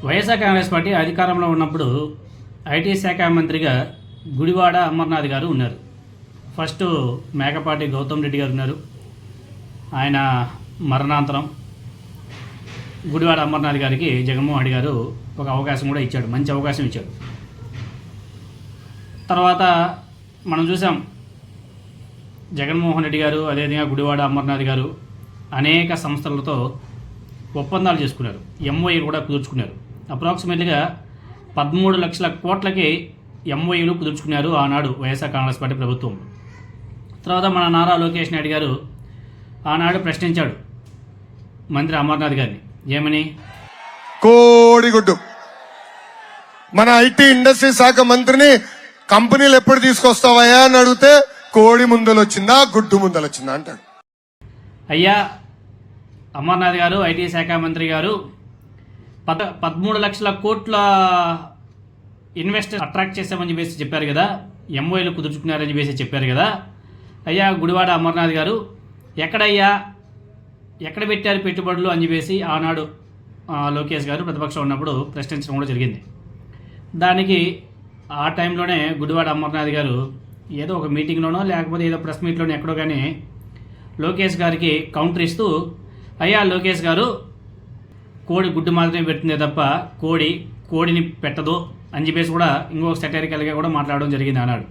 YSR Congress party అధికారంలో ఉన్నప్పుడు IT శాఖ మంత్రిగా గుడివాడ అమర్నాథ్ గారు ఉన్నారు. ఫస్ట్ మేకపాటి గౌతమ్ రెడ్డి గారు ఉన్నారు. ఆయన మరణాంతరం గుడివాడ అమర్నాథ్ గారికి జగన్మోహన్ రెడ్డి గారు ఒక అవకాశం కూడా ఇచ్చాడు, మంచి అవకాశం ఇచ్చాడు. తర్వాత మనం చూసాం జగన్మోహన్ రెడ్డి గారు అదేవిధంగా గుడివాడ అమర్నాథ్ గారు అనేక సంస్థలతో ఒప్పందాలు చేసుకున్నారు, ఎంఓఏలు కూడా కుదుర్చుకున్నారు. అప్రాక్సిమేట్లీగా 13 లక్షల కోట్లకి ఎంఓఏలు కుదుర్చుకున్నారు ఆనాడు వైఎస్ఆర్ కాంగ్రెస్ పార్టీ ప్రభుత్వం. తర్వాత మన నారా లోకేష్ నాయుడు గారు ఆనాడు ప్రశ్నించాడు మంత్రి అమర్నాథ్ గారిని, ఏమని? కోడిగుడ్డు మన ఐటీ ఇండస్ట్రీ శాఖ మంత్రిని కంపెనీలు ఎప్పుడు తీసుకొస్తావయ్యా అని అడిగితే కోడి ముందలొచ్చిందా గుడ్డు ముందలొచ్చిందా అంటాడు. అయ్యా అమర్నాథ్ గారు, ఐటీ శాఖ మంత్రి గారు 13 లక్షల కోట్ల ఇన్వెస్టర్ అట్రాక్ట్ చేశామని చెప్పేసి చెప్పారు కదా, ఎంఓఏలు కుదుర్చుకున్నారని చెప్పేసి చెప్పారు కదా. అయ్యా గుడివాడ అమర్నాథ్ గారు ఎక్కడయ్యా, ఎక్కడ పెట్టారు పెట్టుబడులు అని చెప్పేసి ఆనాడు లోకేష్ గారు ప్రతిపక్షం ఉన్నప్పుడు ప్రశ్నించడం కూడా జరిగింది. దానికి ఆ టైంలోనే గుడివాడ అమర్నాథ్ గారు ఏదో ఒక మీటింగ్లోనో లేకపోతే ఏదో ప్రెస్ మీట్లోనో ఎక్కడో కానీ లోకేష్ గారికి కౌంటర్ ఇస్తూ, అయ్యా లోకేష్ గారు కోడి గుడ్డు మాత్రమే పెడుతుందే తప్ప కోడిని పెట్టదు అని చెప్పేసి కూడా ఇంకొక సెటరికల్గా కూడా మాట్లాడడం జరిగింది అన్నాడు.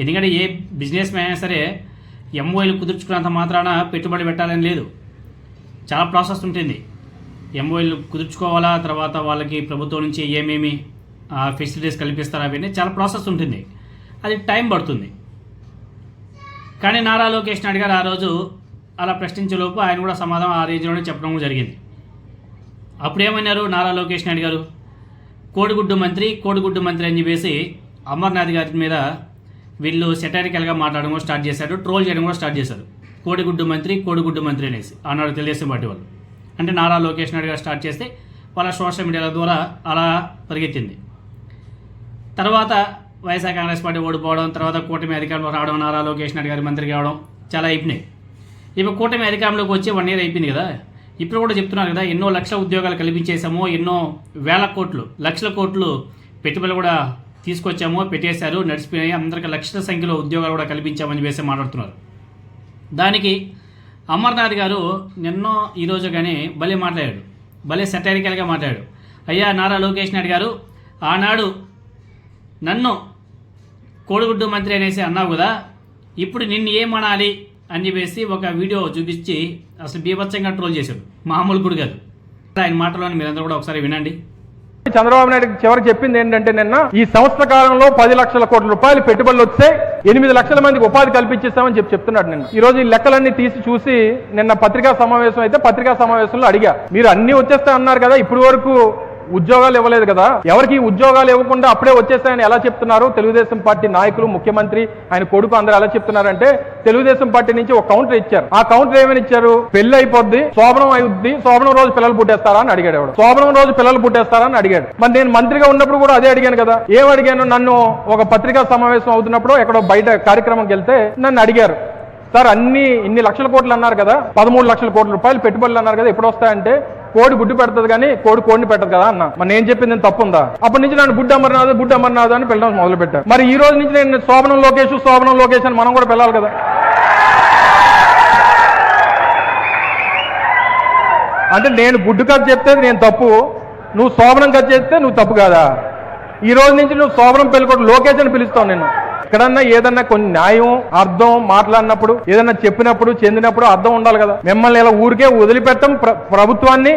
ఎందుకంటే ఏ బిజినెస్ మ్యాన్ అయినా సరే ఎంఓఏలు కుదుర్చుకున్నంత మాత్రాన పెట్టుబడి పెట్టాలని లేదు, చాలా ప్రాసెస్ ఉంటుంది. ఎంఓఏలు కుదుర్చుకోవాలా, తర్వాత వాళ్ళకి ప్రభుత్వం నుంచి ఏమేమి ఫెసిలిటీస్ కల్పిస్తారా, అవన్నీ చాలా ప్రాసెస్ ఉంటుంది, అది టైం పడుతుంది. కానీ నారా లోకేష్ నాయుడు గారు ఆ రోజు అలా ప్రశ్నించేలోపు ఆయన కూడా సమాధానం ఆ రేంజ్లోనే చెప్పడం కూడా జరిగింది. అప్పుడు ఏమన్నారు నారా లోకేష్ నాయుడు గారు? కోడిగుడ్డు మంత్రి అని చెప్పేసి అమర్నాథ్ గారి మీద వీళ్ళు సెటారికల్గా మాట్లాడడం కూడా స్టార్ట్ చేశారు, ట్రోల్ చేయడం కూడా స్టార్ట్ చేశారు. కోడిగుడ్డు మంత్రి అనేసి ఆనాడు తెలుగుదేశం పార్టీ వాళ్ళు, అంటే నారా లోకేష్ నాయుడు గారు స్టార్ట్ చేస్తే వాళ్ళ సోషల్ మీడియాల ద్వారా అలా పరిగెత్తింది. తర్వాత వైఎస్ఆర్ కాంగ్రెస్ పార్టీ ఓడిపోవడం, తర్వాత కూటమి అధికారంలో రావడం, నారా లోకేష్ నాయుడు గారి మంత్రి కావడం చాలా అయిపోయినాయి. ఇప్పుడు కూటమి అధికారంలోకి వచ్చి 1 year అయిపోయింది కదా. ఇప్పుడు కూడా చెప్తున్నారు కదా, ఎన్నో లక్షల ఉద్యోగాలు కల్పించేసాము, ఎన్నో వేల కోట్లు లక్షల కోట్లు పెట్టుబడులు కూడా తీసుకొచ్చాము, పెట్టేశారు, నడిచిపోయాయి, అందరికీ లక్షల సంఖ్యలో ఉద్యోగాలు కూడా కల్పించామని వేసి మాట్లాడుతున్నారు. దానికి అమర్నాథ్ గారు నిన్నో ఈరోజు కానీ భలే మాట్లాడాడు, భలే సెటారికల్గా మాట్లాడాడు. అయ్యా నారా లోకేష్ నాయుడు గారు, ఆనాడు నన్ను కోడిగుడ్డు మంత్రి అనేసి అన్నావు కదా, ఇప్పుడు నిన్ను ఏమనాలి అని చెప్పేసి ఒక వీడియో చూపించి అసలు బీభత్సంగా ట్రోల్ చేశాడు, మామూలు కూడా కాదు. ఆయన మాటలోని మీరందరూ కూడా ఒకసారి వినండి. చంద్రబాబు నాయుడు చివరికి చెప్పింది ఏంటంటే, నిన్న ఈ సంవత్సర కాలంలో 10 లక్షల కోట్ల రూపాయలు పెట్టుబడులు వస్తే 8 లక్షల మందికి ఉపాధి కల్పించేస్తామని చెప్తున్నాడు. నిన్న ఈ రోజు ఈ లెక్కలన్నీ తీసి చూసి నిన్న పత్రికా సమావేశం అయితే పత్రికా సమావేశంలో అడిగా, మీరు అన్ని వచ్చేస్తా అన్నారు కదా, ఇప్పుడు వరకు ఉద్యోగాలు ఇవ్వలేదు కదా, ఎవరికి ఉద్యోగాలు ఇవ్వకుండా అప్పుడే వచ్చేస్తాయని ఎలా చెప్తున్నారు? తెలుగుదేశం పార్టీ నాయకులు, ముఖ్యమంత్రి, ఆయన కొడుకు అందరూ ఎలా చెప్తున్నారంటే, తెలుగుదేశం పార్టీ నుంచి ఒక కౌంటర్ ఇచ్చారు. ఆ కౌంటర్ ఏమని ఇచ్చారు? పెళ్లి అయిపోద్ది, శోభనం అయిద్ది, శోభనం రోజు పిల్లలు పుట్టేస్తారా అని అడిగాడు. ఎవడు శోభనం రోజు పిల్లలు పుట్టేస్తారా అని అడిగాడు. మరి నేను మంత్రిగా ఉన్నప్పుడు కూడా అదే అడిగాను కదా. ఏం అడిగాను? నన్ను ఒక పత్రికా సమావేశం అవుతున్నప్పుడు ఎక్కడో బయట కార్యక్రమంకి వెళ్తే నన్ను అడిగారు, సార్ ఇన్ని లక్షల కోట్లు అన్నారు కదా, 13 లక్షల కోట్ల రూపాయలు పెట్టుబడులు అన్నారు కదా, ఎప్పుడు వస్తాయంటే కోడి గుడ్డు పెడుతుంది కానీ కోడిని పెట్టదు కదా అన్న. మరి నేను చెప్పింది తప్పుందా? అప్పటి నుంచి నన్ను బుడ్డు అమర్నాథ్ అని పిల్లడం మొదలు పెట్టారు. మరి ఈ రోజు నుంచి నేను శోభనం లోకేష్ అని మనం కూడా పిల్లాలి కదా. అంటే నేను గుడ్డు కథ చెప్తే నేను తప్పు, నువ్వు శోభనం కథ చేస్తే నువ్వు తప్పు కాదా? ఈ రోజు నుంచి నువ్వు శోభనం పెళ్ళికొట్టు లోకేష్ అని పిలుస్తావు. నేను ఎక్కడన్నా ఏదన్నా కొన్ని న్యాయం, అర్థం మాట్లాడినప్పుడు, ఏదన్నా చెప్పినప్పుడు, చెందినప్పుడు అర్థం ఉండాలి కదా. మిమ్మల్ని ఇలా ఊరికే వదిలిపెట్టం ప్రభుత్వాన్ని.